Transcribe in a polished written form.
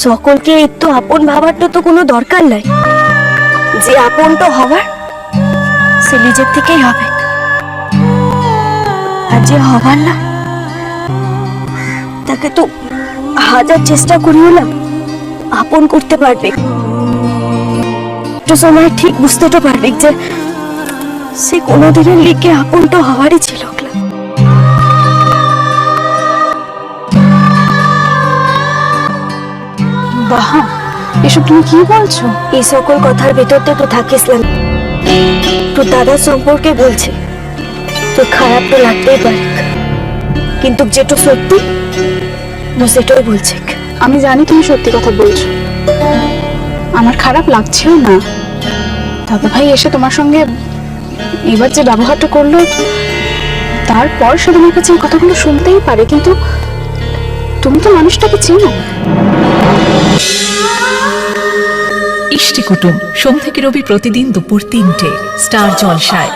সকলকে একটু আপন ভাবারটা তো কোনো দরকার নাই। যে আপন তো হবার সে নিজের থেকেই হবে, আর যে হবার না তাকে তো হাজার চেষ্টা করিও না আপন করতে পারবে। একটু সময় ঠিক বুঝতে তো পারবে যে সে কোনোদিনের লিখে আপন তো হওয়ারই ছিল। বাহা, এসব তুমি কি বলছো? এই সকল কথার ভেতরতে তো থাকিস না। তোর দাদার সম্পর্কে বলছে, তোর খারাপ তো লাগতেই পারে, কিন্তু যেটা সত্যি সেটাই বলছে। আমি জানি তুমি সত্যি কথা বলছো, আমার খারাপ লাগছেও না। দাদা ভাই এসে তোমার সঙ্গে এবার যে ব্যবহারটা করলো, তারপর সে তোমার কাছে এই কথাগুলো শুনতেই পারে, কিন্তু তুমি তো মানুষটাকে চেনো। ইষ্টি কুটুম সোম থেকে রবি প্রতিদিন দুপুর ৩টে স্টার জলসায়।